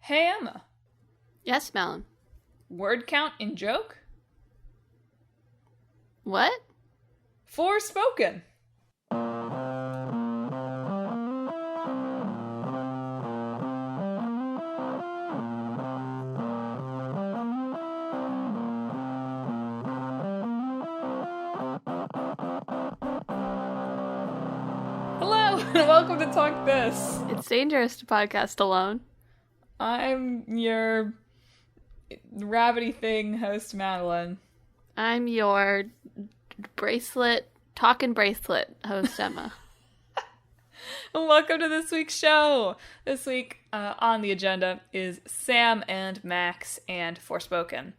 Hey, Emma. Yes, Madelyn. Word count in joke? What? Forspoken. Hello, and welcome to Talk This. It's dangerous to podcast alone. I'm your rabbity thing host, Madelyn. I'm your talking bracelet host, Emma. And welcome to this week's show. This week on the agenda is Sam and Max and Forspoken.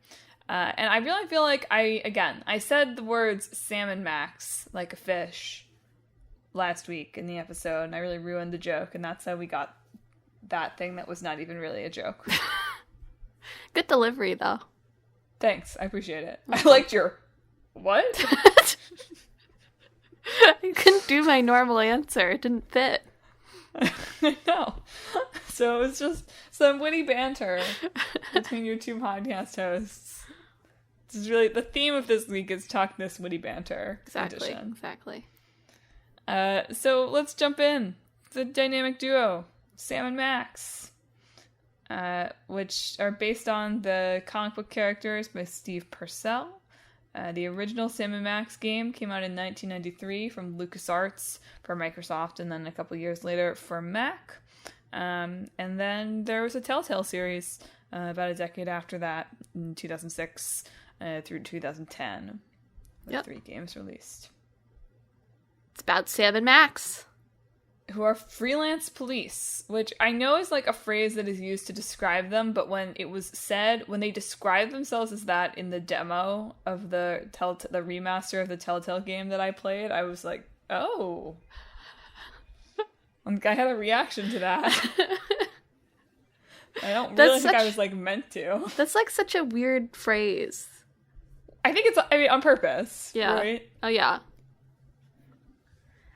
And I really feel like I said the words Sam and Max like a fish last week in the episode, and I really ruined the joke, and that's how we got that thing that was not even really a joke. Good delivery, though. Thanks, I appreciate it. I liked your... What? I couldn't do my normal answer. It didn't fit. I know. So it was just some witty banter between your two podcast hosts. This is really... The theme of this week is Talk This Witty Banter Exactly. So let's jump in. The dynamic duo, Sam and Max, which are based on the comic book characters by Steve Purcell. The original Sam and Max game came out in 1993 from LucasArts for Microsoft, and then a couple years later for Mac. And then there was a Telltale series about a decade after that, in 2006 through 2010, with 3 games released. It's about Sam and Max, who are freelance police, which I know is like a phrase that is used to describe them, but when they described themselves as that in the demo of the remaster of the Telltale game that I played, I was like, oh. I had a reaction to that. I don't really think I was like meant to. That's like such a weird phrase. I think it's, on purpose. Yeah. Right? Oh, yeah.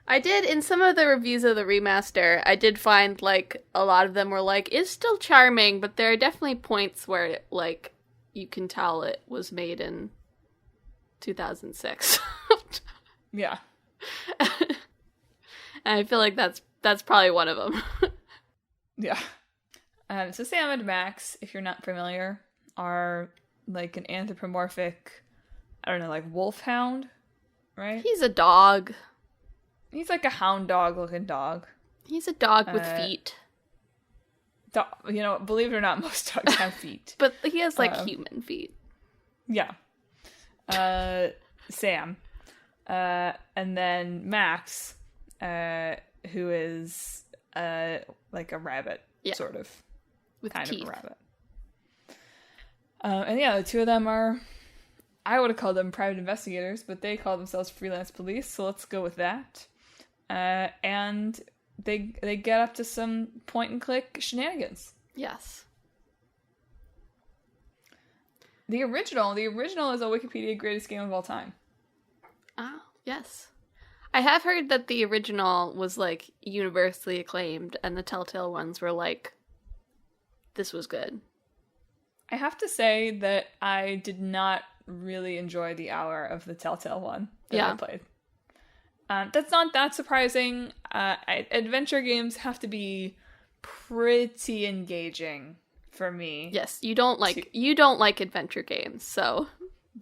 I did, in some of the reviews of the remaster, I did find, like, a lot of them were like, it's still charming, but there are definitely points where, like, you can tell it was made in 2006. Yeah. And I feel like that's probably one of them. Yeah. So Sam and Max, if you're not familiar, are, like, an anthropomorphic, I don't know, like, wolfhound, right? He's a dog. He's like a hound dog looking dog. He's a dog with feet. Believe it or not, most dogs have feet. But he has, like, human feet. Yeah. Sam. And then Max, who is, like a rabbit, sort of. With kind teeth. of a rabbit. And yeah, the two of them are... I would have called them private investigators, but they call themselves freelance police, so let's go with that. And they get up to some point-and-click shenanigans. Yes. The original is a Wikipedia greatest game of all time. Oh, yes. I have heard that the original was, like, universally acclaimed, and the Telltale ones were like, this was good. I have to say that I did not really enjoy the hour of the Telltale one that I played. That's not that surprising. Adventure games have to be pretty engaging for me. Yes, you don't like adventure games, so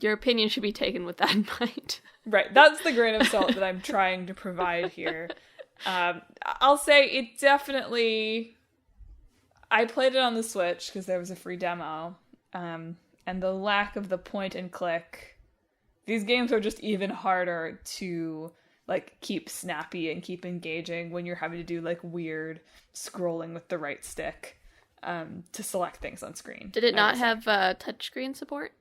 your opinion should be taken with that in mind. Right, that's the grain of salt that I'm trying to provide here. I'll say it definitely... I played it on the Switch because there was a free demo, and the lack of the point and click, these games are just even harder to like keep snappy and keep engaging when you're having to do like weird scrolling with the right stick to select things on screen. Did it not have touchscreen support?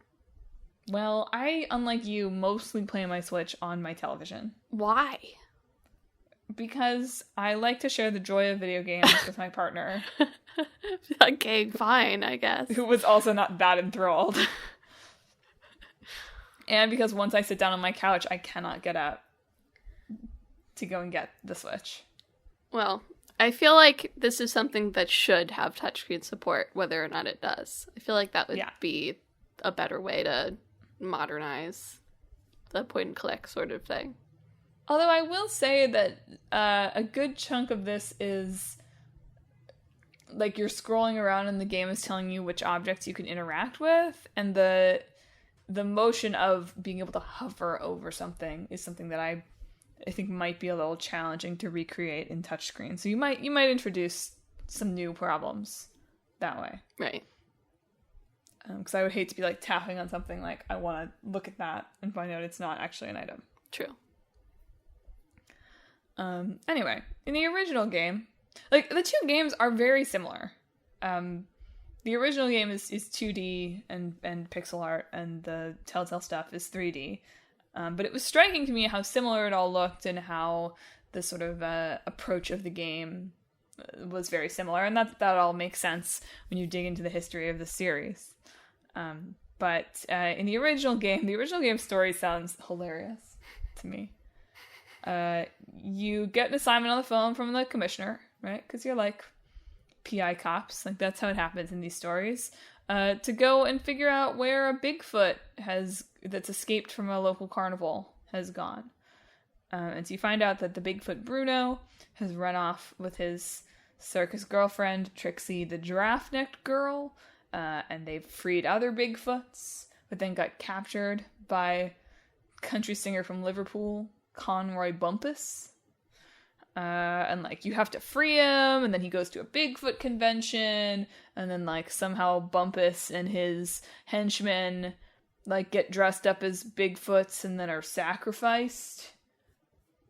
Well, I, unlike you, mostly play my Switch on my television. Why? Because I like to share the joy of video games with my partner. Okay, fine, I guess. Who was also not that enthralled. And because once I sit down on my couch, I cannot get up to go and get the Switch. Well, I feel like this is something that should have touchscreen support, whether or not it does. I feel like that would be a better way to modernize the point and click sort of thing. Although I will say that a good chunk of this is like you're scrolling around and the game is telling you which objects you can interact with, and the motion of being able to hover over something is something that I think might be a little challenging to recreate in touchscreen. So you might introduce some new problems that way. Right. Because I would hate to be like tapping on something like I want to look at that and find out it's not actually an item. True. Anyway, in the original game, like the two games are very similar. The original game is 2D and pixel art, and the Telltale stuff is 3D. But it was striking to me how similar it all looked and how the sort of approach of the game was very similar. And that all makes sense when you dig into the history of the series. But in the original game story sounds hilarious to me. You get an assignment on the phone from the commissioner, right? Because you're like PI cops. Like that's how it happens in these stories. To go and figure out where a Bigfoot that's escaped from a local carnival has gone. And so you find out that the Bigfoot Bruno has run off with his circus girlfriend, Trixie the giraffe-necked girl, and they've freed other Bigfoots, but then got captured by country singer from Liverpool, Conroy Bumpus. And like you have to free him, and then he goes to a Bigfoot convention, and then like somehow Bumpus and his henchmen like get dressed up as Bigfoots and then are sacrificed.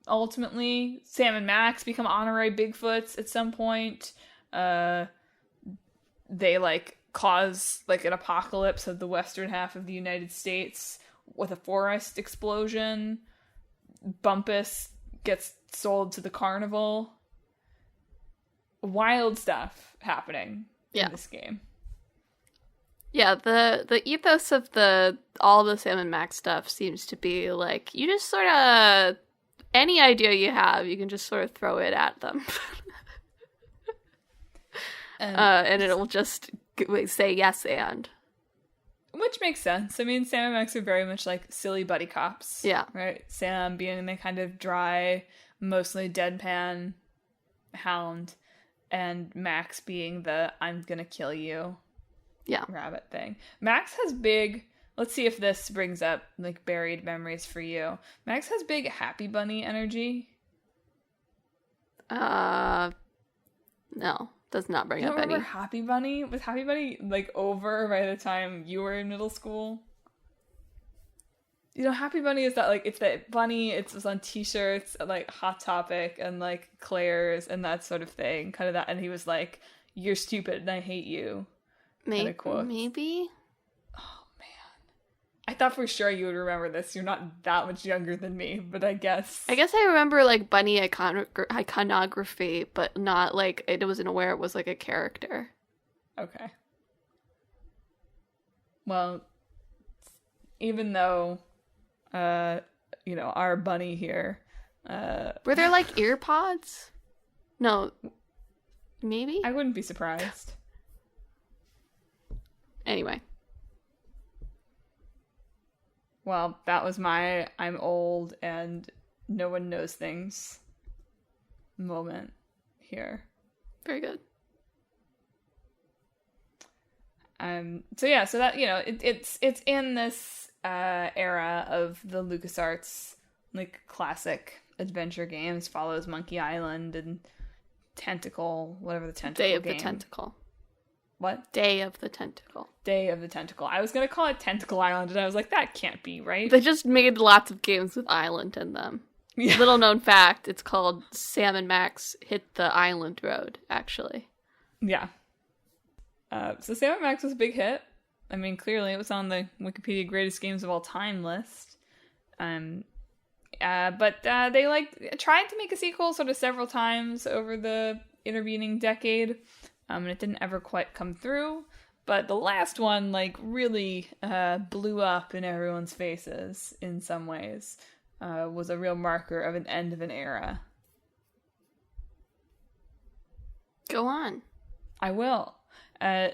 Ultimately, Sam and Max become honorary Bigfoots at some point. They like cause like an apocalypse of the western half of the United States with a forest explosion. Bumpus gets sold to the carnival. Wild stuff happening in this game. Yeah, the ethos of all the Sam and Max stuff seems to be like you just sort of any idea you have, you can just sort of throw it at them. And it'll just say yes and. Which makes sense. I mean, Sam and Max are very much like silly buddy cops. Yeah. Right? Sam being the kind of dry, mostly deadpan hound, and Max being the I'm gonna kill you rabbit thing. Max has big, let's see if this brings up like buried memories for you. Max has big Happy Bunny energy. No. Does not bring up any. Remember Happy Bunny? Was Happy Bunny like over by the time you were in middle school? You know, Happy Bunny is that like it's that bunny. It was on T-shirts, like Hot Topic and like Claire's and that sort of thing. Kind of that, and he was like, "You're stupid and I hate you." Maybe. Oh man, I thought for sure you would remember this. You're not that much younger than me, but I guess I remember like bunny iconography, but not like I wasn't aware it was like a character. Okay. Well, even though, our bunny here, were there like ear pods? No, maybe. I wouldn't be surprised. Anyway. Well, that was my I'm old and no one knows things moment here. Very good. So that, it's in this era of the LucasArts like classic adventure games, follows Monkey Island and Tentacle, whatever the Tentacle Day of game. the Tentacle. What? Day of the Tentacle. Day of the Tentacle. I was going to call it Tentacle Island, and I was like, that can't be, right? They just made lots of games with island in them. Yeah. Little known fact, it's called Sam and Max Hit the Island Road, actually. Yeah. So Sam and Max was a big hit. I mean, clearly it was on the Wikipedia Greatest Games of All Time list. But they tried to make a sequel sort of several times over the intervening decade. And it didn't ever quite come through. But the last one, really blew up in everyone's faces in some ways. Was a real marker of an end of an era. Go on. I will.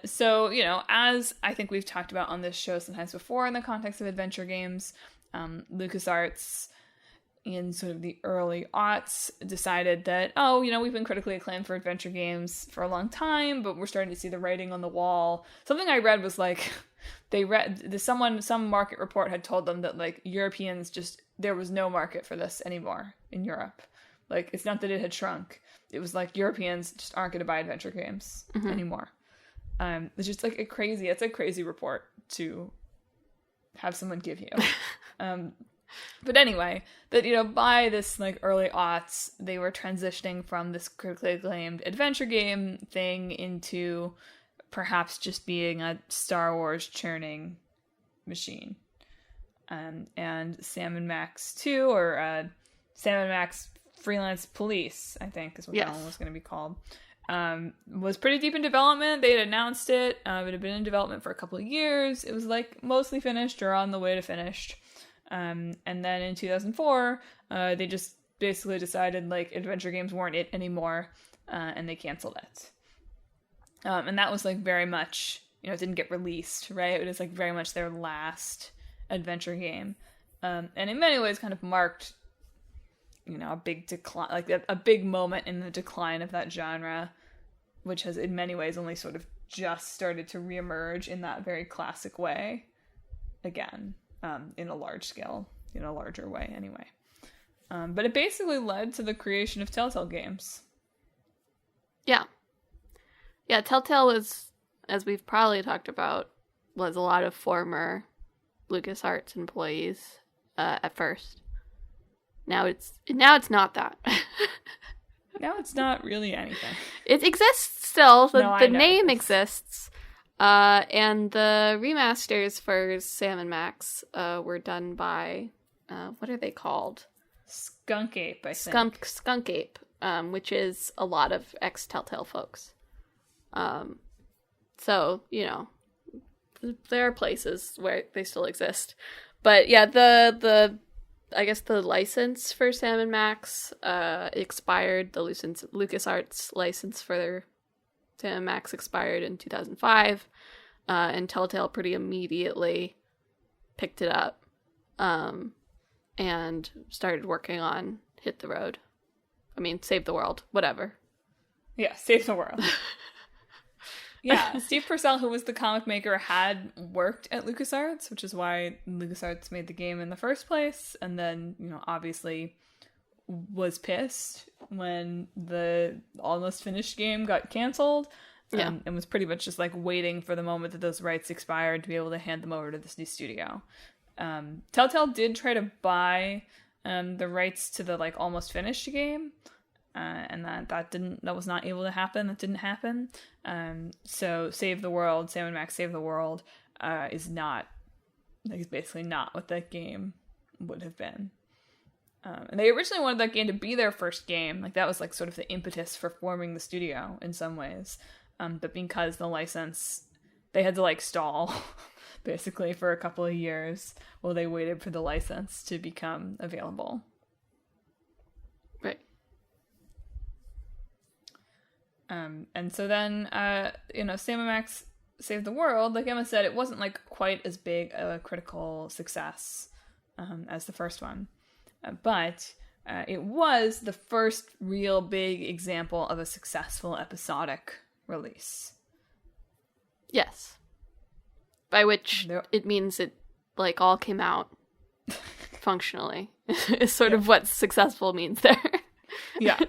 So, as I think we've talked about on this show sometimes before in the context of adventure games, LucasArts in sort of the early aughts decided that, we've been critically acclaimed for adventure games for a long time, but we're starting to see the writing on the wall. Something I read was like, some market report had told them that like Europeans there was no market for this anymore in Europe. Like, it's not that it had shrunk. It was like Europeans just aren't going to buy adventure games anymore. It's just like it's a crazy report to have someone give you. But anyway, that, by this like early aughts, they were transitioning from this critically acclaimed adventure game thing into perhaps just being a Star Wars churning machine. And Sam Max 2, or Sam Max Freelance Police, I think is what that one was going to be called, was pretty deep in development. They had announced it. It had been in development for a couple of years. It was like mostly finished or on the way to finished. And then in 2004, they just basically decided like adventure games weren't it anymore, and they canceled it. And that was like very much, it didn't get released, right? It was like very much their last adventure game. And in many ways kind of marked, a big decline, like a big moment in the decline of that genre, which has in many ways only sort of just started to reemerge in that very classic way again, in a larger way anyway. But it basically led to the creation of Telltale Games. Yeah. Yeah, Telltale was, as we've probably talked about, was a lot of former LucasArts employees at first. Now it's not that. Now it's not really anything. It exists still. The name exists. And the remasters for Sam Max were done by, what are they called? Skunk Ape, I think. Skunk Ape, which is a lot of ex-Telltale folks. So, there are places where they still exist. But yeah, I guess the license for Sam Max expired. The LucasArts license for Sam Max expired in 2005, and Telltale pretty immediately picked it up and started working on Hit the Road. Save the World, whatever. Yeah, Save the World. Yeah, Steve Purcell, who was the comic maker, had worked at LucasArts, which is why LucasArts made the game in the first place, and then, obviously was pissed when the almost finished game got canceled, and was pretty much just like waiting for the moment that those rights expired to be able to hand them over to this new studio. Telltale did try to buy the rights to the like almost finished game, and that was not able to happen. That didn't happen. So Save the World, Sam Max Save the World, is basically not what that game would have been. And they originally wanted that game to be their first game. Like, that was like sort of the impetus for forming the studio in some ways. But because the license, they had to like stall basically for a couple of years while they waited for the license to become available. Right. And so then, Sam Max Save the World, like Emma said, it wasn't like quite as big a critical success as the first one. But it was the first real big example of a successful episodic release. Yes. By which it means it like all came out functionally. Is sort of what successful means there. Yeah.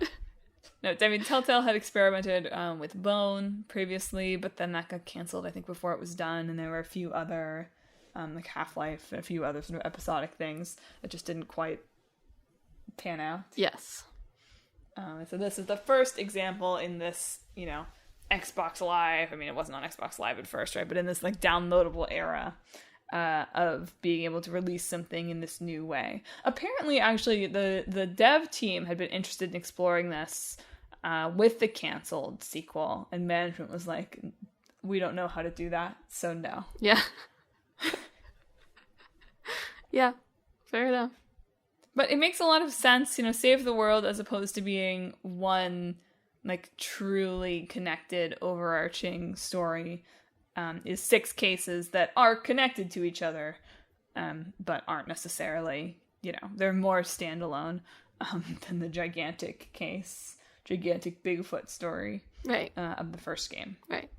No, Telltale had experimented with Bone previously, but then that got canceled, I think, before it was done, and there were a few other, like Half-Life and a few other sort of episodic things that just didn't quite pan out. Yes. So this is the first example in this, Xbox Live. It wasn't on Xbox Live at first, right? But in this, like, downloadable era of being able to release something in this new way. Apparently, actually, the dev team had been interested in exploring this with the canceled sequel, and management was like, we don't know how to do that, so no. Yeah. Yeah, fair enough. But it makes a lot of sense, Save the World, as opposed to being one like truly connected, overarching story is 6 cases that are connected to each other, but aren't necessarily, they're more standalone than the gigantic Bigfoot story of the first game. Right.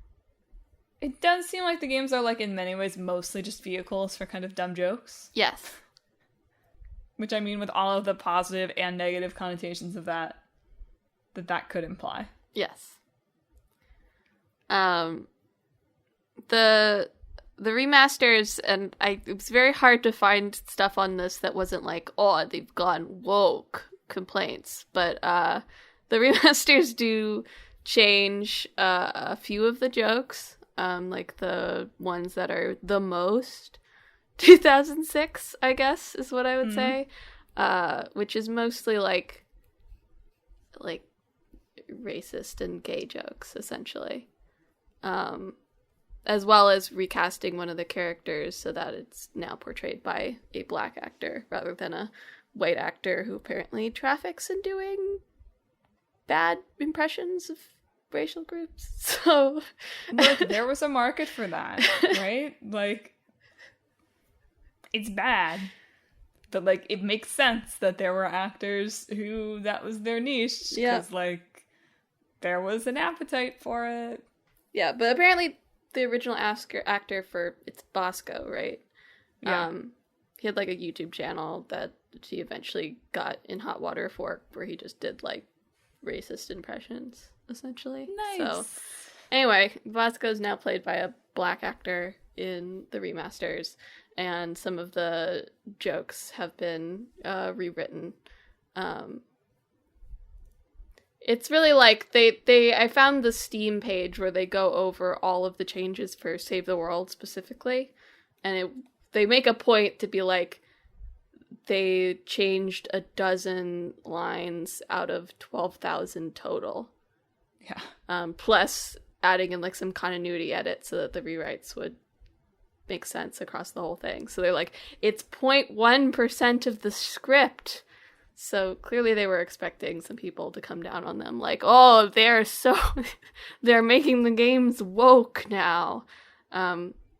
It does seem like the games are, like, in many ways mostly just vehicles for kind of dumb jokes. Yes. Which, I mean, with all of the positive and negative connotations of that could imply. Yes. The remasters, and it was very hard to find stuff on this that wasn't like, oh, they've gone woke complaints. But the remasters do change a few of the jokes. Like the ones that are the most 2006, I guess, is what I would say. Which is mostly like racist and gay jokes, essentially. As well as recasting one of the characters so that it's now portrayed by a black actor rather than a white actor who apparently traffics in doing bad impressions of racial groups. So look, there was a market for that, right? Like, it's bad, but like it makes sense that there were actors who that was their niche, because like there was an appetite for it. Yeah, but apparently the original actor for it's Bosco, right? Yeah. He had like a YouTube channel that he eventually got in hot water for, where he just did like racist impressions, essentially. Nice. So anyway, Bosco is now played by a black actor in the remasters, and some of the jokes have been rewritten. It's really like I found the Steam page where they go over all of the changes for Save the World specifically, and they make a point to be like, they changed 12 lines out of 12,000 total. Yeah. Plus adding in like some continuity edits so that the rewrites would make sense across the whole thing. So they're like, it's 0.1% of the script. So clearly they were expecting some people to come down on them like, oh, they're making the games woke now.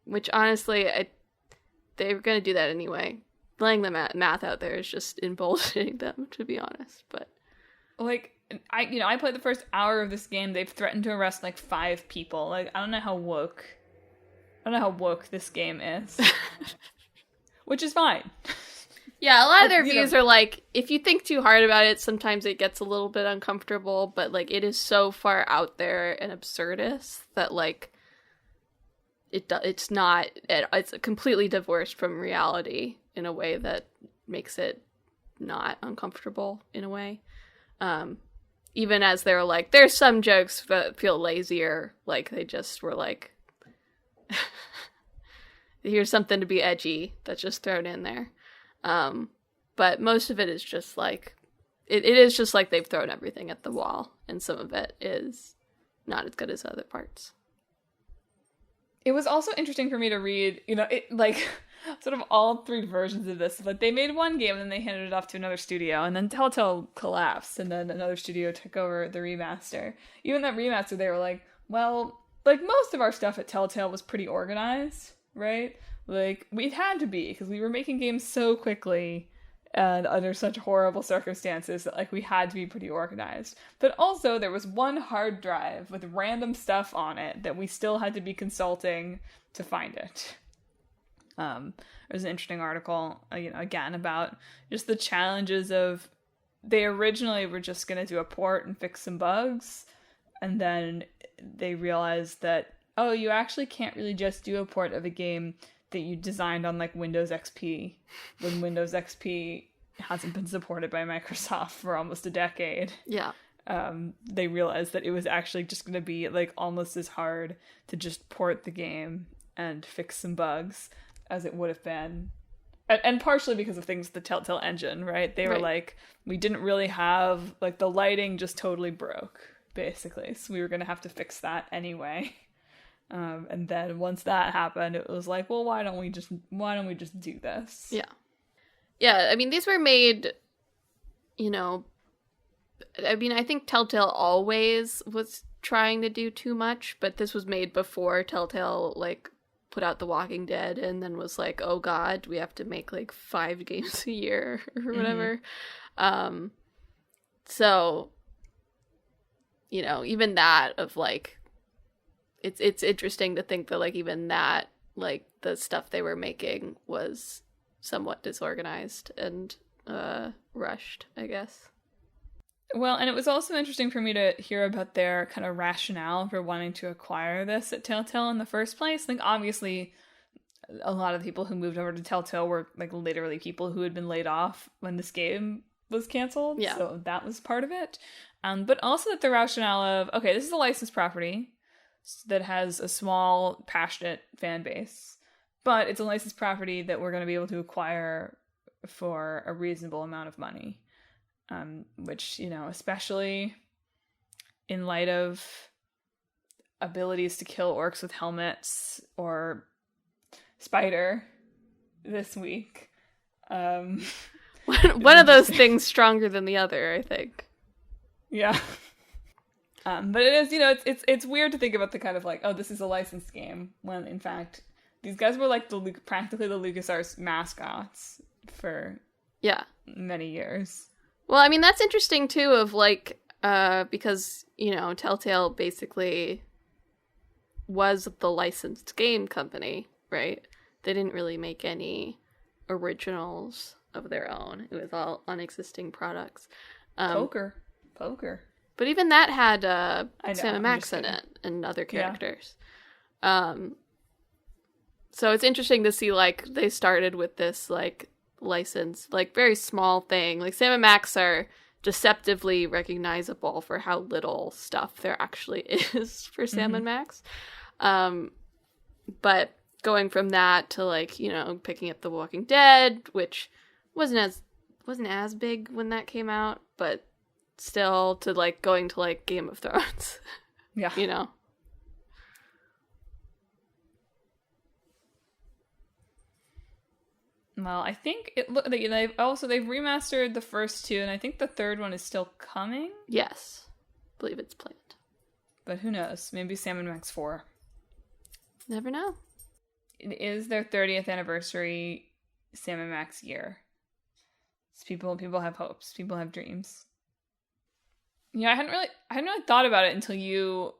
Which honestly, they were going to do that anyway. Laying the math out there is just emboldening them, to be honest. But like, I played the first hour of this game. They've threatened to arrest like 5 people. Like, I don't know how woke this game is. Which is fine. Yeah, a lot of their views are like, if you think too hard about it, sometimes it gets a little bit uncomfortable, but like it is so far out there and absurdist that like it's completely divorced from reality in a way that makes it not uncomfortable in a way. Even as they're like, there's some jokes that feel lazier, like they just were like, here's something to be edgy that's just thrown in there. But most of it is just like, it is just like they've thrown everything at the wall, and some of it is not as good as other parts. It was also interesting for me to read, like, sort of all 3 versions of this. Like, they made one game, and then they handed it off to another studio, and then Telltale collapsed, and then another studio took over the remaster. Even that remaster, they were like, well, like, most of our stuff at Telltale was pretty organized, right? Like, we had to be, because we were making games so quickly and under such horrible circumstances that, like, we had to be pretty organized. But also, there was one hard drive with random stuff on it that we still had to be consulting to find it. There's an interesting article, again, about just the challenges of, they originally were just going to do a port and fix some bugs, and then they realized that, oh, you actually can't really just do a port of a game that you designed on like Windows XP when Windows XP hasn't been supported by Microsoft for almost a decade. Yeah. They realized that it was actually just going to be like almost as hard to just port the game and fix some bugs as it would have been. And partially because of things with the Telltale engine, right? They were like, we didn't really have, like, the lighting just totally broke, basically. So we were going to have to fix that anyway. And then once that happened, it was like, well, why don't we just do this? Yeah. Yeah, I mean, these were made, I mean, I think Telltale always was trying to do too much, but this was made before Telltale, like, put out The Walking Dead and then was like, oh god, we have to make, like, 5 games a year or whatever. So, you know, even that of, like, it's interesting to think that, like, even that, like, the stuff they were making was somewhat disorganized and rushed, I guess. Well, and it was also interesting for me to hear about their kind of rationale for wanting to acquire this at Telltale in the first place. Like, obviously, a lot of the people who moved over to Telltale were, like, literally people who had been laid off when this game was canceled. Yeah. So that was part of it. But also that the rationale of, okay, this is a licensed property that has a small, passionate fan base, but it's a licensed property that we're going to be able to acquire for a reasonable amount of money. Which, you know, especially in light of abilities to kill orcs with helmets or Spider this week. One of those things stronger than the other, I think. Yeah. But it is, you know, it's weird to think about the kind of like, oh, this is a licensed game, when in fact these guys were like practically the LucasArts mascots for many years. Well, I mean, that's interesting, too, of, like, because, you know, Telltale basically was the licensed game company, right? They didn't really make any originals of their own. It was all unexisting products. Poker. But even that had Sam Max in kidding. it and other characters. Yeah. So it's interesting to see, like, they started with this, like, license, like, very small thing. Like, Sam and Max are deceptively recognizable for how little stuff there actually is for Sam and Max. But going from that to, like, you know, picking up The Walking Dead, which wasn't as big when that came out, but still, to, like, going to, like, Game of Thrones. Yeah. You know? Well, I think they've remastered the first 2, and I think the third one is still coming. Yes, I believe it's planned. But who knows? Maybe Sam and Max 4. Never know. It is their 30th anniversary Sam and Max year. So people have hopes. People have dreams. Yeah, I hadn't really thought about it until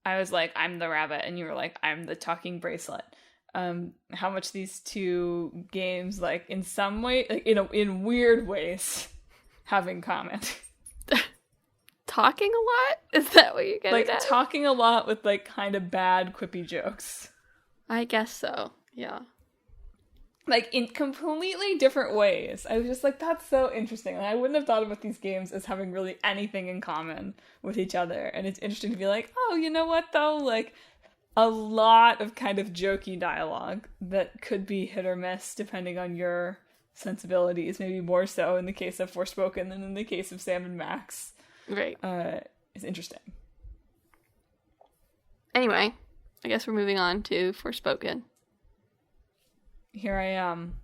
I was like, I'm the rabbit, and you were like, I'm the talking bracelet. How much these two games, like, in some way, like, in weird ways, have in common. Talking a lot? Is that what you're getting at? Talking a lot with, like, kind of bad, quippy jokes. I guess so, yeah. Like, in completely different ways. I was just like, that's so interesting. Like, I wouldn't have thought about these games as having really anything in common with each other. And it's interesting to be like, oh, you know what, though? Like, a lot of kind of jokey dialogue that could be hit or miss depending on your sensibilities, maybe more so in the case of Forspoken than in the case of Sam and Max. Right. It's interesting. Anyway, I guess we're moving on to Forspoken. Here I am.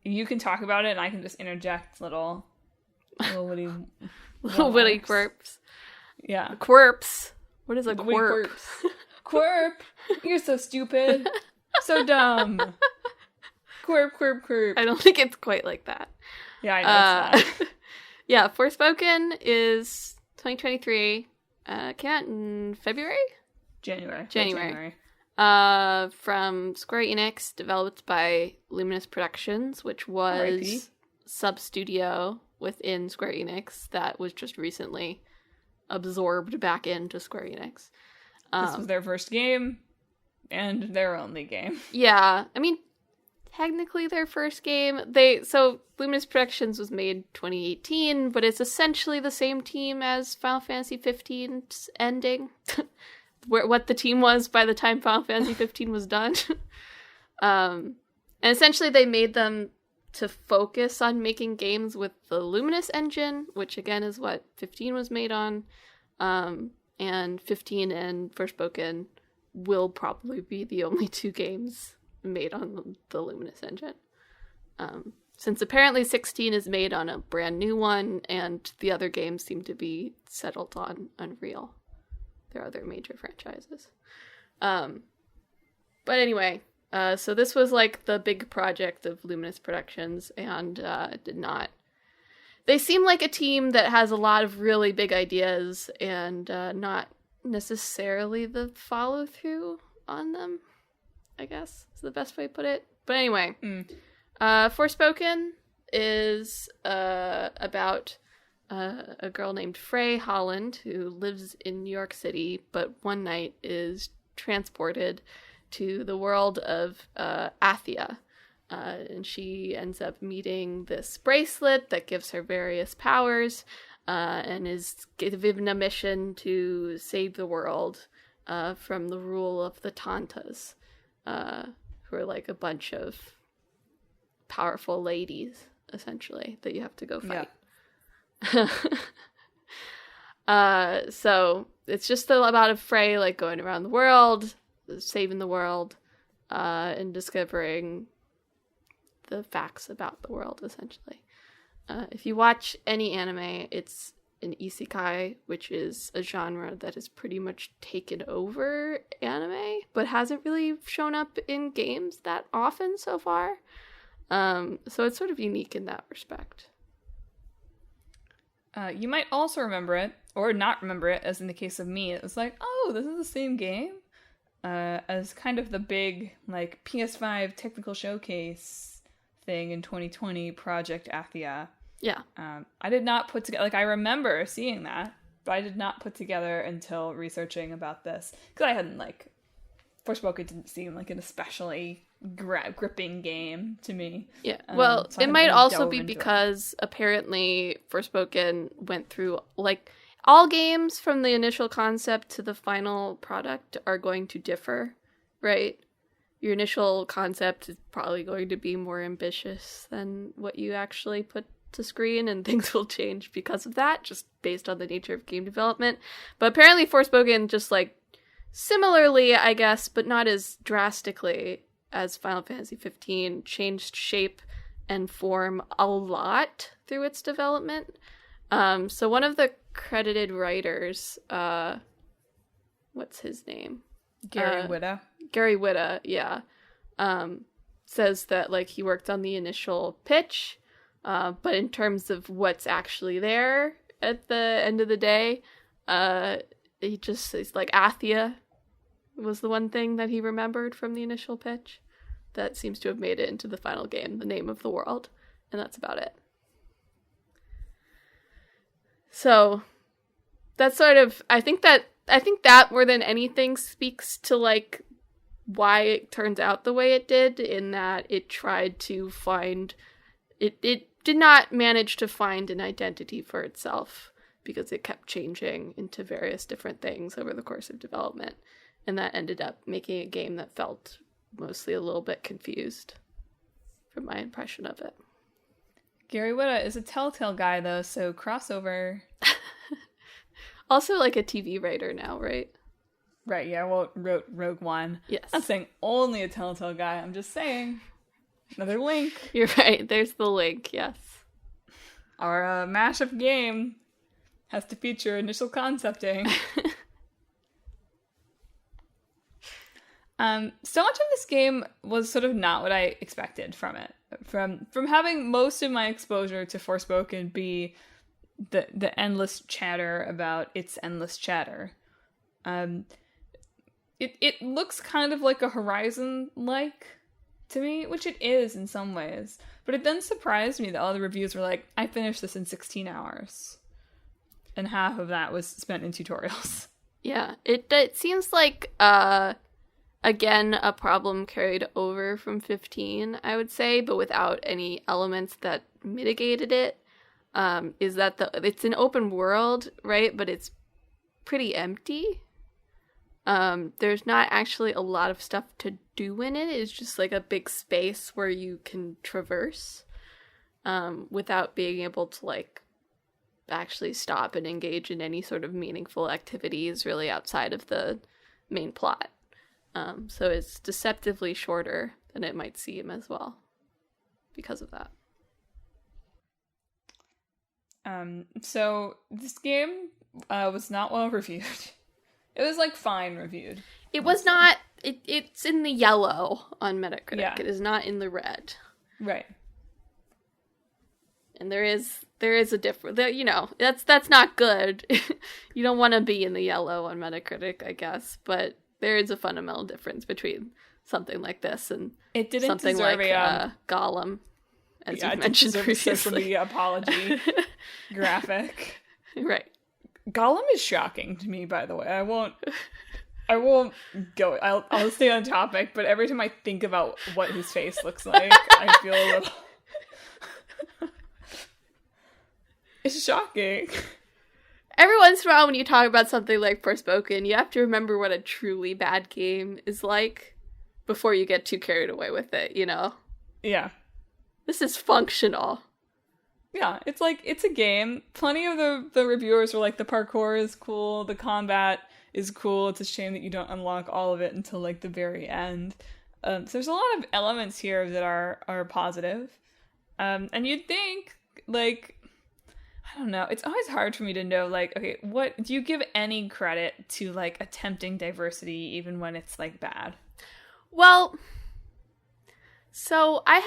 You can talk about it and I can just interject little witty... little witty quirps. Yeah. Quirps. What is a quirp? Quirp! You're so stupid. So dumb. Quirp. I don't think it's quite like that. Yeah, I know it's not. Yeah, Forspoken is 2023. Came out in February? January. From Square Enix, developed by Luminous Productions, which was sub-studio within Square Enix that was just recently absorbed back into Square Enix. This was their first game and their only game. Yeah, I mean, technically their first game. So Luminous Productions was made 2018, but it's essentially the same team as Final Fantasy 15's ending. What the team was by the time Final Fantasy 15 was done. And essentially they made them to focus on making games with the Luminous engine, which again is what 15 was made on. And 15 and Forspoken will probably be the only 2 games made on the Luminous engine. since apparently 16 is made on a brand new one, and the other games seem to be settled on Unreal. There are other major franchises. But anyway, so this was like the big project of Luminous Productions, and it did not... They seem like a team that has a lot of really big ideas and not necessarily the follow-through on them, I guess is the best way to put it. But anyway, Forspoken is about a girl named Frey Holland who lives in New York City, but one night is transported to the world of Athia. And she ends up meeting this bracelet that gives her various powers, and is given a mission to save the world from the rule of the Tantas, who are like a bunch of powerful ladies, essentially, that you have to go fight. Yeah. So it's just about a Frey like going around the world, saving the world, and discovering the facts about the world, essentially. If you watch any anime, it's an isekai, which is a genre that has pretty much taken over anime, but hasn't really shown up in games that often so far. So it's sort of unique in that respect. You might also remember it, or not remember it, as in the case of me. It was like, oh, this is the same game? As kind of the big, like, PS5 technical showcase thing in 2020, Project Athia. Yeah. I did not put together, like, I remember seeing that, but I did not put together until researching about this. Because I hadn't, like, Forspoken didn't seem like an especially gripping game to me. Yeah, well, so it might also be because apparently Forspoken went through, like, all games from the initial concept to the final product are going to differ, right? Your initial concept is probably going to be more ambitious than what you actually put to screen, and things will change because of that, just based on the nature of game development. But apparently Forspoken just, like, similarly, I guess, but not as drastically as Final Fantasy 15, changed shape and form a lot through its development. So one of the credited writers, what's his name? Gary Whitta. Gary Whitta, yeah. Says that, like, he worked on the initial pitch, but in terms of what's actually there at the end of the day, he just is like Athia was the one thing that he remembered from the initial pitch that seems to have made it into the final game, the name of the world, and that's about it. So that's sort of, I think that more than anything speaks to, like, why it turns out the way it did, in that it tried to find, it did not manage to find an identity for itself, because it kept changing into various different things over the course of development. And that ended up making a game that felt mostly a little bit confused, from my impression of it. Gary Whitta is a Telltale guy, though, so crossover. Also, like, a TV writer now, right? Right, yeah, well, wrote Rogue One. Yes. I'm not saying only a Telltale guy, I'm just saying. Another link. You're right, there's the link, yes. Our mashup game has to feature initial concepting. So much of this game was sort of not what I expected from it. From having most of my exposure to Forspoken be the endless chatter about its endless chatter. It looks kind of like a Horizon-like to me, which it is in some ways. But it then surprised me that all the reviews were like, I finished this in 16 hours. And half of that was spent in tutorials. Yeah, it seems like, again, a problem carried over from 15, I would say, but without any elements that mitigated it, is that it's an open world, right? But it's pretty empty. There's not actually a lot of stuff to do in it. It's just like a big space where you can traverse, without being able to, like, actually stop and engage in any sort of meaningful activities really outside of the main plot. So it's deceptively shorter than it might seem as well because of that. So this game was not well reviewed. It was like fine reviewed. It was not. It's in the yellow on Metacritic. Yeah. It is not in the red. Right. And there is a difference. You know, that's not good. You don't want to be in the yellow on Metacritic, I guess. But there is a fundamental difference between something like this and it didn't something deserve like Gollum, as you mentioned previously. Social media apology graphic. Right. Gollum is shocking to me, by the way. I won't go. I'll stay on topic, but every time I think about what his face looks like, I feel a little. It's shocking. Every once in a while, when you talk about something like Forspoken, you have to remember what a truly bad game is like before you get too carried away with it, you know? Yeah. This is functional. Yeah, it's like, it's a game. Plenty of the reviewers were like, the parkour is cool, the combat is cool, it's a shame that you don't unlock all of it until, like, the very end. So there's a lot of elements here that are positive. And you'd think, like, I don't know, it's always hard for me to know, like, okay, what, do you give any credit to, like, attempting diversity even when it's, like, bad? Well, so I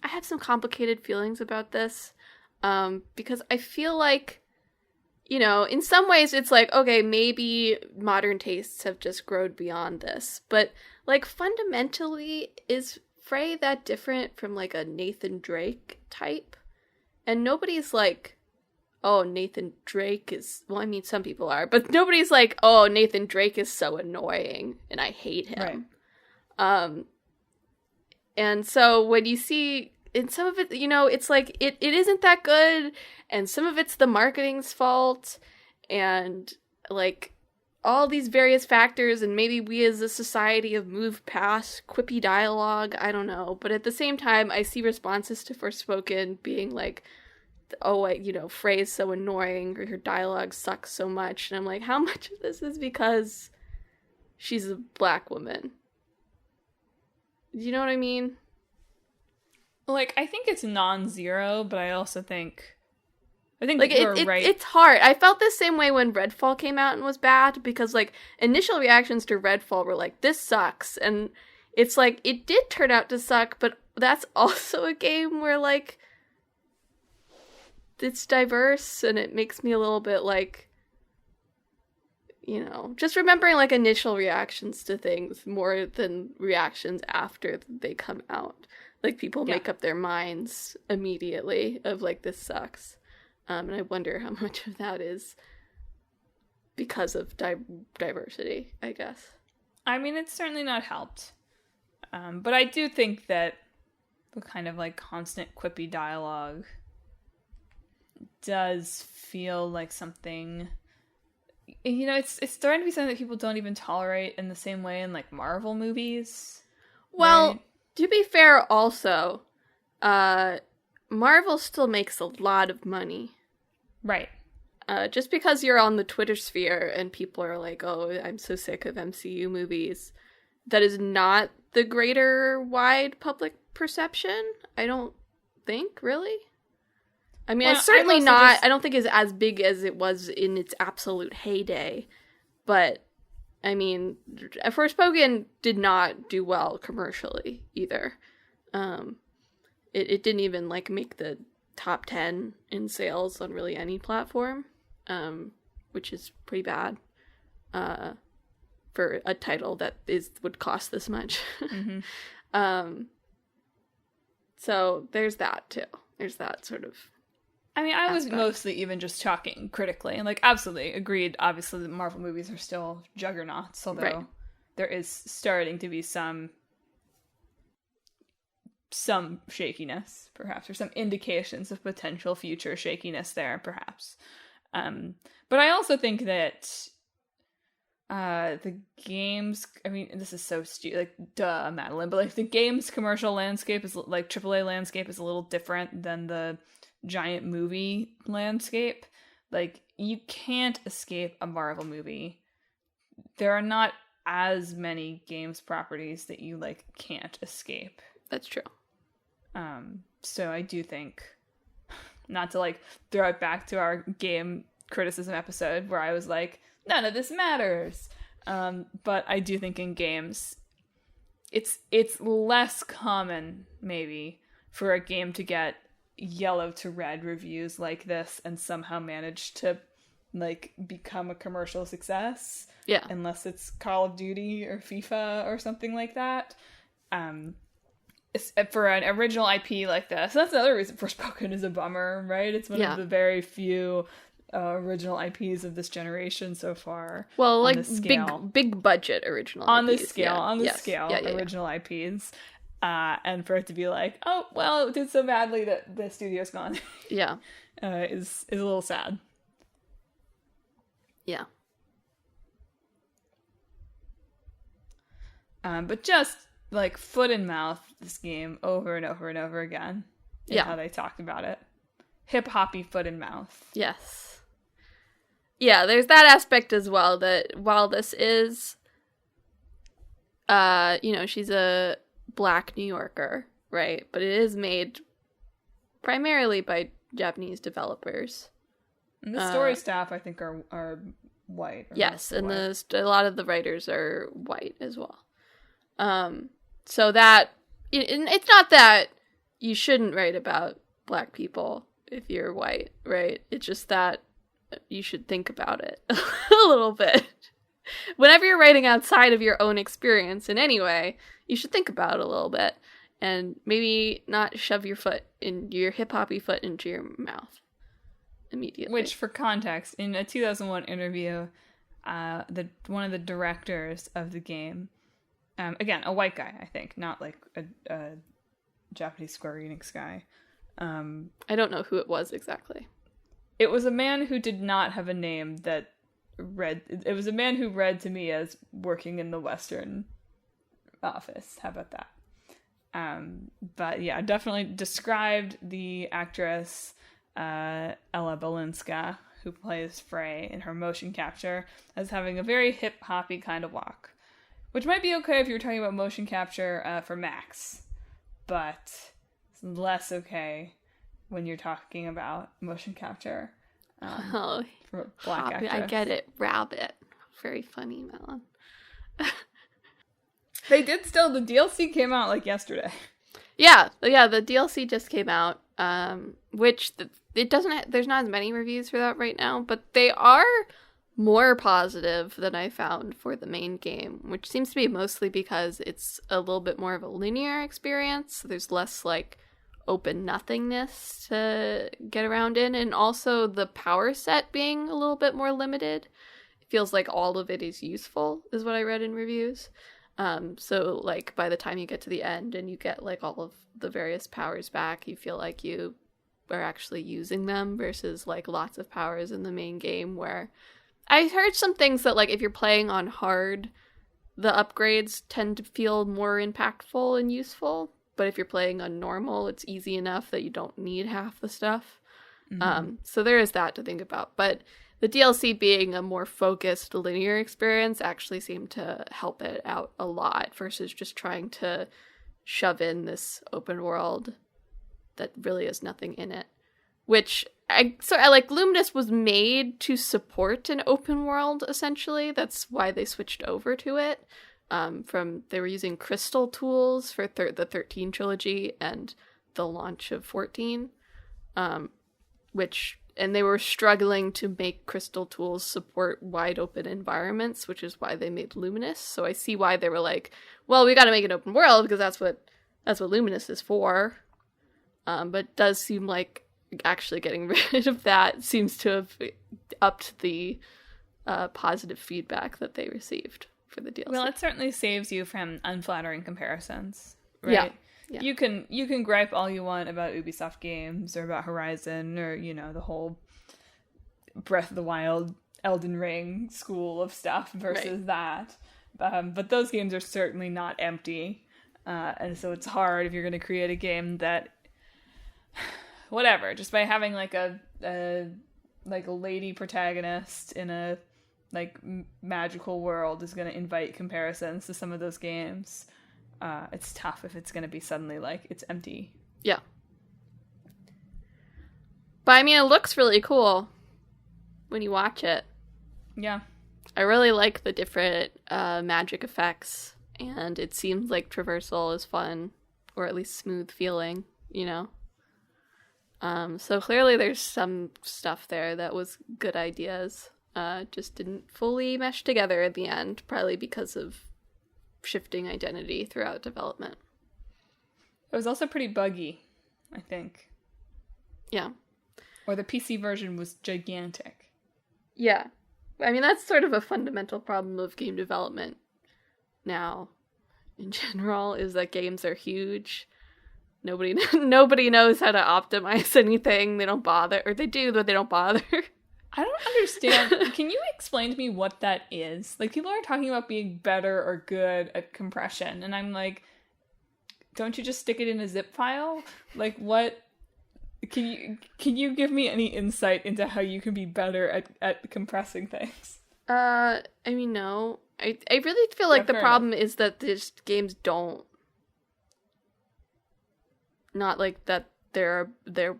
have some complicated feelings about this, because I feel like, you know, in some ways it's like, okay, maybe modern tastes have just grown beyond this, but, like, fundamentally, is Frey that different from, like, a Nathan Drake type? And nobody's like, oh, Nathan Drake is, well, I mean, some people are, but nobody's like, oh, Nathan Drake is so annoying and I hate him. Right. And so when you see, in some of it, you know, it's like, it isn't that good, and some of it's the marketing's fault, and, like, all these various factors, and maybe we as a society have moved past quippy dialogue, I don't know, but at the same time, I see responses to Forspoken being like, oh, you know, Frey is so annoying, or her dialogue sucks so much, and I'm like, how much of this is because she's a black woman? Do you know what I mean? Like, I think it's non-zero, but I also think like, you're right. It's hard. I felt the same way when Redfall came out and was bad, because, like, initial reactions to Redfall were like, this sucks, and it's like, it did turn out to suck, but that's also a game where, like, it's diverse, and it makes me a little bit, like, you know, just remembering, like, initial reactions to things more than reactions after they come out. Like, people make up their minds immediately of, like, this sucks. And I wonder how much of that is because of diversity, I guess. I mean, it's certainly not helped. But I do think that the kind of, like, constant quippy dialogue does feel like something, you know, it's starting to be something that people don't even tolerate in the same way in, like, Marvel movies. Well, right? To be fair also, Marvel still makes a lot of money. Right. Just because you're on the Twitter sphere and people are like, oh, I'm so sick of MCU movies, that is not the greater wide public perception, I don't think, really. I mean, it's certainly not, I don't think it's as big as it was in its absolute heyday, but, I mean, Forspoken did not do well commercially, either. It didn't even, like, make the top 10 in sales on really any platform, which is pretty bad for a title that would cost this much. Mm-hmm. So there's that, too. There's that sort of I mean, I was mostly even just talking critically, and, like, absolutely agreed, obviously, that Marvel movies are still juggernauts, although there is starting to be some shakiness, perhaps, or some indications of potential future shakiness there, perhaps. But I also think that the games, I mean, this is so stupid, like, duh, Madelyn, but, like, the game's commercial landscape is, like, AAA landscape is a little different than the giant movie landscape. Like, you can't escape a Marvel movie. There are not as many games properties that you, like, can't escape. That's true. So I do think Not to like throw it back to our game criticism episode where I was like, none of this matters. But I do think in games, it's less common maybe for a game to get yellow to red reviews like this and somehow manage to like become a commercial success. Yeah. Unless it's Call of Duty or FIFA or something like that. For an original IP like this, that's another reason Forspoken is a bummer, right? It's one of the very few original IPs of this generation so far. Well, like big budget original on IPs. The scale, original IPs. And for it to be like, oh, well, it did so badly that the studio's gone. Yeah. Is a little sad. Yeah. But just like foot and mouth this game over and over and over again. Yeah. How they talked about it. Hip hoppy foot and mouth. Yes. Yeah, there's that aspect as well, that while this is, she's a Black New Yorker, right? But it is made primarily by Japanese developers. And the story staff, I think, are white. Yes, and white. A lot of the writers are white as well. So that, it's not that you shouldn't write about Black people if you're white, right? It's just that you should think about it a little bit. Whenever you're writing outside of your own experience in any way, you should think about it a little bit and maybe not shove your hip-hoppy foot into your mouth immediately. Which, for context, in a 2001 interview, one of the directors of the game, again, a white guy, I think, not like a Japanese Square Enix guy. I don't know who it was exactly. It was a man who did not have a name that read. It was a man who read to me as working in the Western office. How about that? But yeah, definitely described the actress Ella Balinska, who plays Frey in her motion capture, as having a very hip-hoppy kind of walk. Which might be okay if you were talking about motion capture for Max, but it's less okay when you're talking about motion capture for Black actress. I get it. Rabbit. Very funny, Madeline. They did still. The DLC came out like yesterday. Yeah. The DLC just came out, which it doesn't. There's not as many reviews for that right now, but they are more positive than I found for the main game, which seems to be mostly because it's a little bit more of a linear experience. So there's less like open nothingness to get around in, and also the power set being a little bit more limited. It feels like all of it is useful, is what I read in reviews. So like by the time you get to the end and you get like all of the various powers back, you feel like you are actually using them versus like lots of powers in the main game where I heard some things that like if you're playing on hard, the upgrades tend to feel more impactful and useful. But if you're playing on normal, it's easy enough that you don't need half the stuff. Mm-hmm. So there is that to think about. But the DLC being a more focused linear experience actually seemed to help it out a lot versus just trying to shove in this open world that really has nothing in it. Which, I like, Luminous was made to support an open world, essentially. That's why they switched over to it. They were using Crystal tools for the 13 trilogy and the launch of 14, and they were struggling to make Crystal tools support wide open environments, which is why they made Luminous. So I see why they were like, well, we got to make an open world because that's what Luminous is for. But it does seem like actually getting rid of that seems to have upped the positive feedback that they received for the DLC. Well, it certainly saves you from unflattering comparisons, right? Yeah. You can gripe all you want about Ubisoft games or about Horizon or, the whole Breath of the Wild, Elden Ring school of stuff versus that. But those games are certainly not empty. And so it's hard if you're going to create a game that, whatever, just by having like a lady protagonist in a like magical world is going to invite comparisons to some of those games. It's tough if it's going to be suddenly like it's empty. Yeah. But I mean, it looks really cool when you watch it. Yeah. I really like the different magic effects, and it seems like traversal is fun, or at least smooth feeling, you know? So clearly there's some stuff there that was good ideas, just didn't fully mesh together at the end, probably because of shifting identity throughout development. It was also pretty buggy, I think. Yeah. Or the PC version was gigantic. Yeah. I mean, that's sort of a fundamental problem of game development now, in general, is that games are huge. Nobody knows how to optimize anything. They don't bother. Or they do, but they don't bother. I don't understand. Can you explain to me what that is? Like, people are talking about being better or good at compression, and I'm like, don't you just stick it in a zip file? Like, what? Can you give me any insight into how you can be better at compressing things? I mean, no. I really feel like the problem is that these games don't. Not like that they're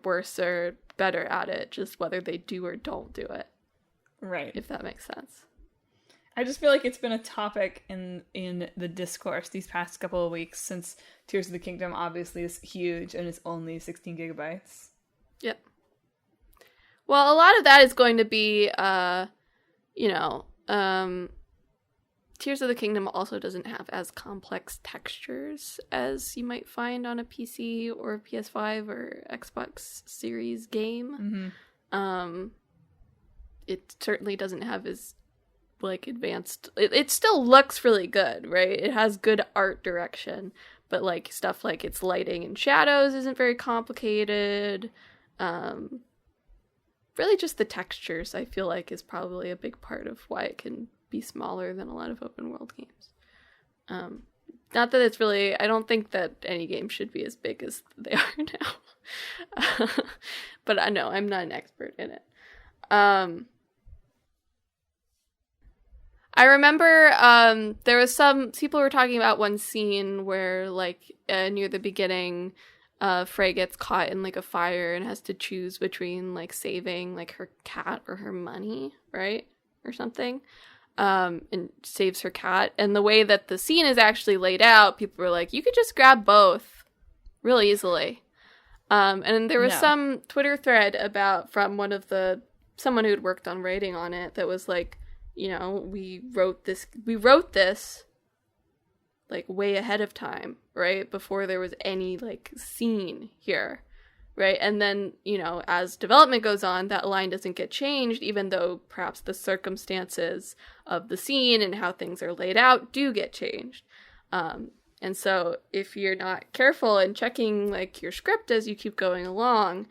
worse or better at it, just whether they do or don't do it. Right. If that makes sense. I just feel like it's been a topic in the discourse these past couple of weeks, since Tears of the Kingdom obviously is huge and it's only 16 gigabytes. Yep. Well, a lot of that is going to be, Tears of the Kingdom also doesn't have as complex textures as you might find on a PC or PS5 or Xbox Series game. Mm-hmm. It certainly doesn't have as, like, advanced... It still looks really good, right? It has good art direction, but, like, stuff like its lighting and shadows isn't very complicated. Really just the textures, I feel like, is probably a big part of why it can be smaller than a lot of open world games. Not that it's really... I don't think that any game should be as big as they are now. But I know, I'm not an expert in it. I remember there was some... People were talking about one scene where, like, near the beginning... Frey gets caught in, like, a fire and has to choose between, like, saving, like, her cat or her money, right? Or something. And saves her cat. And the way that the scene is actually laid out, people were like, you could just grab both really easily. And there was some Twitter thread someone who had worked on writing on it that was like, you know, we wrote this, like, way ahead of time, right? Before there was any, like, scene here, right? And then, you know, as development goes on, that line doesn't get changed, even though perhaps the circumstances of the scene and how things are laid out do get changed. And so if you're not careful and checking, like, your script as you keep going along,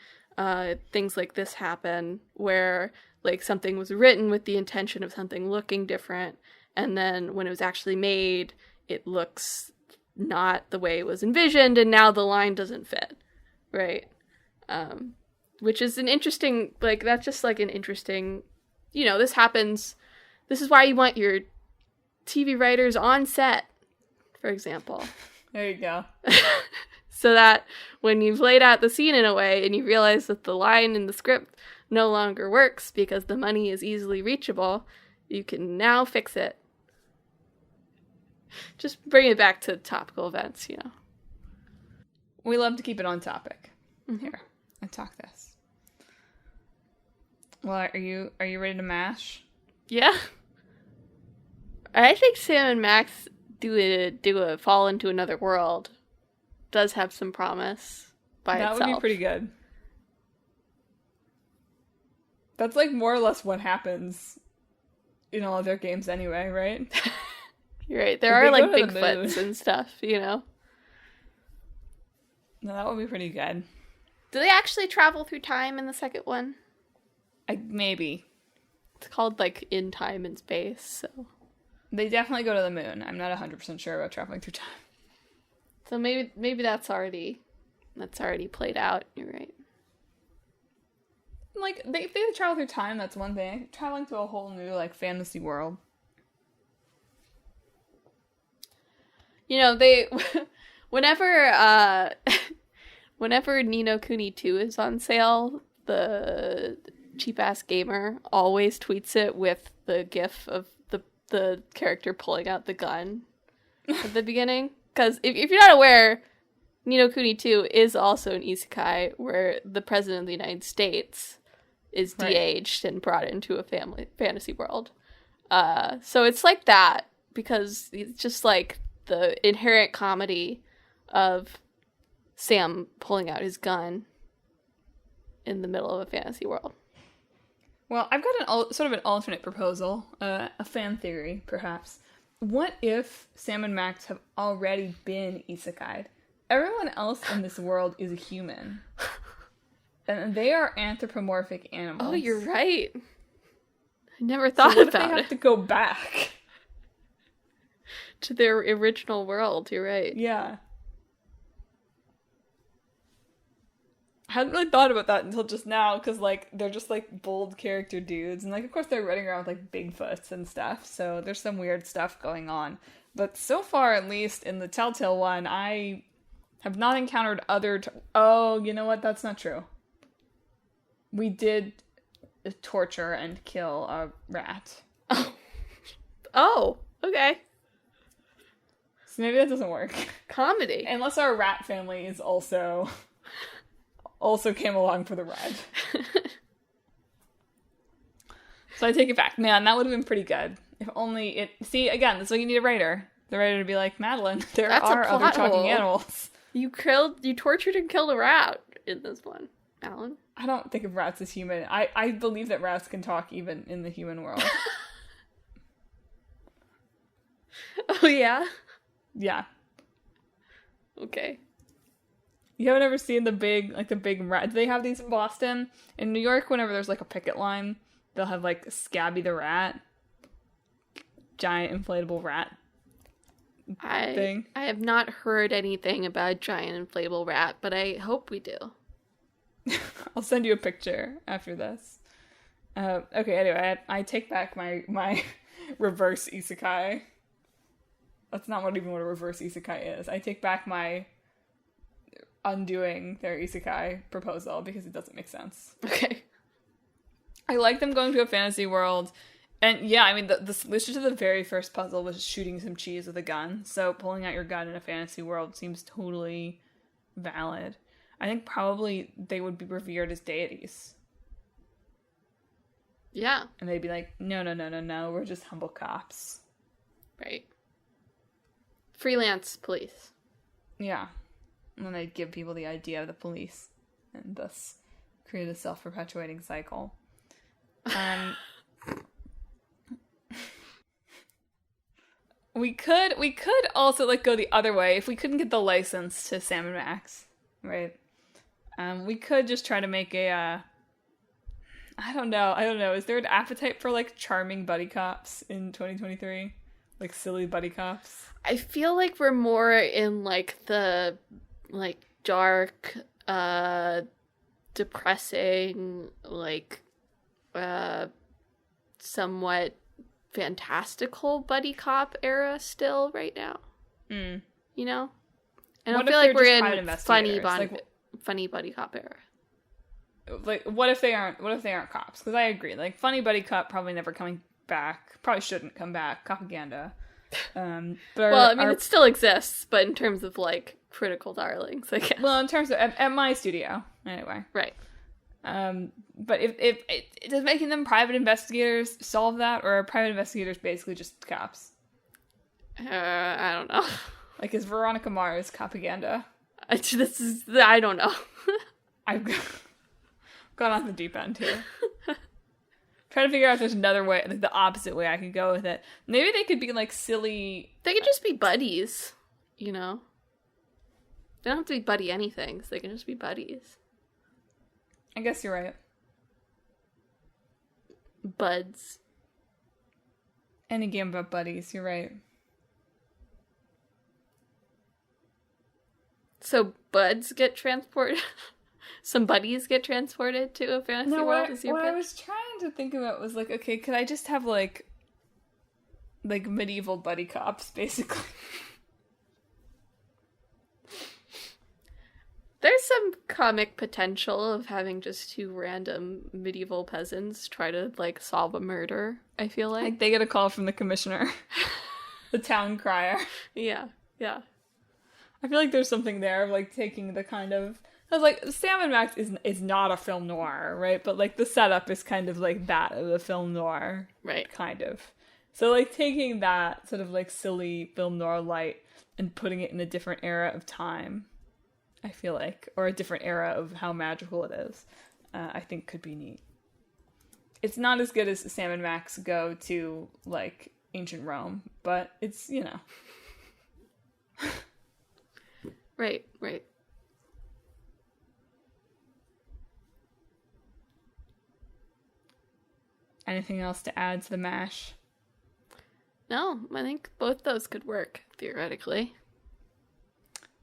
things like this happen where, like, something was written with the intention of something looking different, and then when it was actually made... it looks not the way it was envisioned, and now the line doesn't fit, right? Which is an interesting, like, that's just, like, an interesting, you know, this happens, this is why you want your TV writers on set, for example. There you go. So that when you've laid out the scene in a way, and you realize that the line in the script no longer works because the money is easily reachable, you can now fix it. Just bring it back to topical events, you know. We love to keep it on topic here and talk this. Well, are you ready to mash? Yeah. I think Sam and Max do a fall into another world does have some promise by itself. That would be pretty good. That's, like, more or less what happens in all of their games anyway, right? You're right. There are, like, Bigfoots and stuff, you know? No, that would be pretty good. Do they actually travel through time in the second one? Maybe. It's called, like, In Time and Space, so... They definitely go to the moon. I'm not 100% sure about traveling through time. So maybe that's already played out. You're right. Like, if they travel through time, that's one thing. Traveling to a whole new, like, fantasy world. You know, whenever Ni no Kuni 2 is on sale, the cheap ass gamer always tweets it with the gif of the character pulling out the gun at the beginning. Because if you're not aware, Ni no Kuni 2 is also an isekai where the president of the United States is de-aged and brought into a fantasy world. So it's like that, because it's just like the inherent comedy of Sam pulling out his gun in the middle of a fantasy world. Well, I've got sort of an alternate proposal, a fan theory, perhaps. What if Sam and Max have already been isekai'd? Everyone else in this world is a human. And they are anthropomorphic animals. Oh, you're right. I never thought so what about if they it. have to go back to their original world, you're right. Yeah. I hadn't really thought about that until just now, because, like, they're just, like, bold character dudes. And, like, of course they're running around with, like, Bigfoots and stuff, so there's some weird stuff going on. But so far, at least, in the Telltale one, I have not encountered other... Oh, you know what? That's not true. We did torture and kill a rat. Oh, okay. So maybe that doesn't work. Comedy. Unless our rat family is also came along for the ride. So I take it back. Man, that would have been pretty good. If only it... See, again, that's why you need a writer. The writer to be like, Madelyn, there are other talking animals. You tortured and killed a rat in this one, Alan. I don't think of rats as human. I believe that rats can talk even in the human world. Oh, yeah? Yeah. Okay. You haven't ever seen the big rat... Do they have these in Boston? In New York, whenever there's, like, a picket line, they'll have, like, Scabby the rat. Giant inflatable rat thing. I have not heard anything about a giant inflatable rat, but I hope we do. I'll send you a picture after this. Okay, anyway, I take back my reverse isekai. That's not what a reverse isekai is. I take back my undoing their isekai proposal because it doesn't make sense. Okay. I like them going to a fantasy world. And yeah, I mean, the solution to the very first puzzle was shooting some cheese with a gun. So pulling out your gun in a fantasy world seems totally valid. I think probably they would be revered as deities. Yeah. And they'd be like, no, we're just humble cops. Right. Freelance police. Yeah. And then they'd give people the idea of the police. And thus create a self-perpetuating cycle. We could also, like, go the other way. If we couldn't get the license to Sam and Max, right? We could just try to make a, I don't know. Is there an appetite for, like, charming buddy cops in 2023? Like, silly buddy cops? I feel like we're more in, like, the, like, dark, depressing, like, somewhat fantastical buddy cop era still right now. You know? I don't feel like we're in funny buddy cop era. Like, what if they aren't cops? Because I agree. Like, funny buddy cop probably never coming back. Probably shouldn't come back. Propaganda. But it still exists, but in terms of, like, critical darlings, I guess. Well, in terms of at my studio, anyway. Right. But if does making them private investigators solve that, or are private investigators basically just cops? I don't know. Like, is Veronica Mars propaganda? I don't know. I've gone off the deep end here. Trying to figure out if there's another way, like the opposite way I could go with it. Maybe they could be like silly. They could just be buddies, you know? They don't have to be buddy anythings. They can just be buddies. I guess you're right. Buds. Any game about buddies, you're right. So buds get transported? Some buddies get transported to a fantasy world? What I was trying to think about was like, okay, could I just have like medieval buddy cops, basically? There's some comic potential of having just two random medieval peasants try to, like, solve a murder, I feel like. Like, they get a call from the commissioner. The town crier. Yeah. I feel like there's something there of, like, taking the kind of... Because, like, Sam Max is not a film noir, right? But, like, the setup is kind of, like, that of a film noir. Right. Kind of. So, like, taking that sort of, like, silly film noir light and putting it in a different era of time, I feel like, or a different era of how magical it is, I think could be neat. It's not as good as Sam and Max go to, like, ancient Rome, but it's, you know. Right. Anything else to add to the mash? No, I think both those could work, theoretically.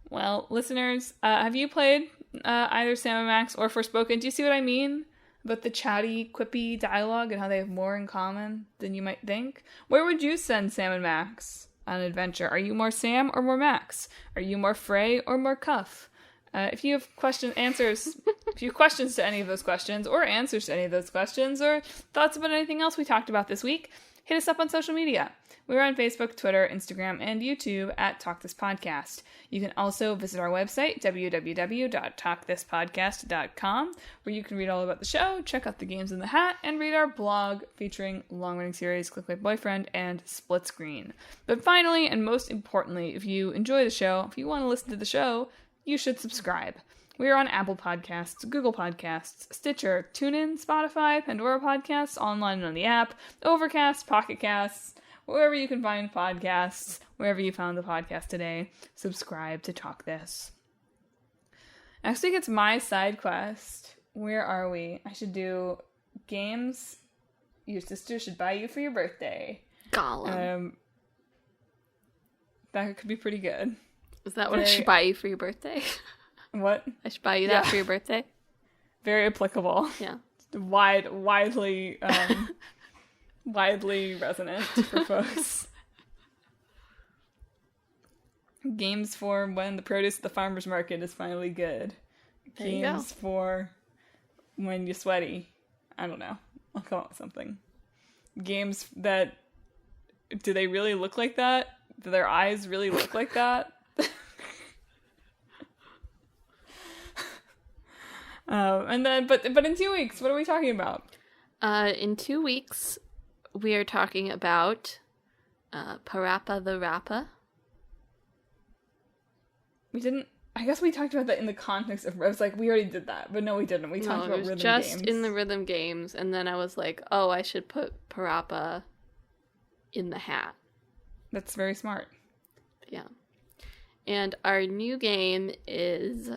Well, listeners, have you played either Sam Max or Forspoken? Do you see what I mean about the chatty, quippy dialogue and how they have more in common than you might think? Where would you send Sam and Max on an adventure? Are you more Sam or more Max? Are you more Frey or more Cuff? If you have questions to any of those questions, or answers to any of those questions, or thoughts about anything else we talked about this week, hit us up on social media. We're on Facebook, Twitter, Instagram, and YouTube at Talk This Podcast. You can also visit our website, www.talkthispodcast.com, where you can read all about the show, check out the games in the hat, and read our blog featuring long-running series Click My Boyfriend and Split Screen. But finally, and most importantly, if you enjoy the show, if you want to listen to the show, you should subscribe. We are on Apple Podcasts, Google Podcasts, Stitcher, TuneIn, Spotify, Pandora Podcasts, online and on the app, Overcast, Pocket Casts, wherever you can find podcasts, wherever you found the podcast today, subscribe to Talk This. Next week it's my side quest. Where are we? I should do games your sister should buy you for your birthday. Gollum. That could be pretty good. Is that what I should buy you for your birthday? What? I should buy you that for your birthday? Very applicable. Yeah. Widely resonant for folks. Games for when the produce at the farmer's market is finally good. There you Games for when you're sweaty. I don't know. I'll come up with something. Games that... Do they really look like that? Do their eyes really look like that? And then, but in 2 weeks, what are we talking about? In 2 weeks, we are talking about Parappa the Rappa. We didn't. I guess we talked about that in the context of. I was like, we already did that, but no, we didn't. We talked about rhythm games. Just in the rhythm games, and then I was like, oh, I should put Parappa in the hat. That's very smart. Yeah. And our new game is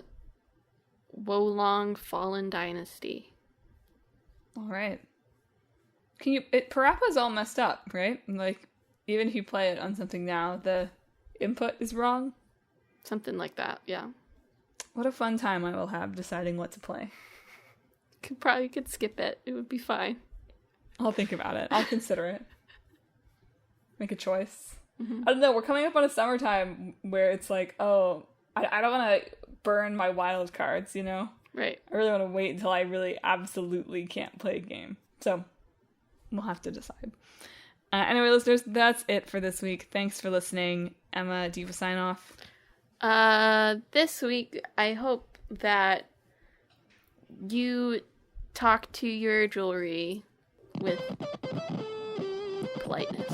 Wolong Fallen Dynasty. All right. Parappa's all messed up, right? Like, even if you play it on something now, the input is wrong. Something like that, yeah. What a fun time I will have deciding what to play. Could skip it. It would be fine. I'll think about it. I'll consider it. Make a choice. Mm-hmm. I don't know. We're coming up on a summertime where it's like, oh, I don't want to burn my wild cards, you know? Right. I really want to wait until I really absolutely can't play a game. So we'll have to decide. Anyway, listeners, that's it for this week. Thanks for listening. Emma, do you have a sign off? This week, I hope that you talk to your jewelry with politeness.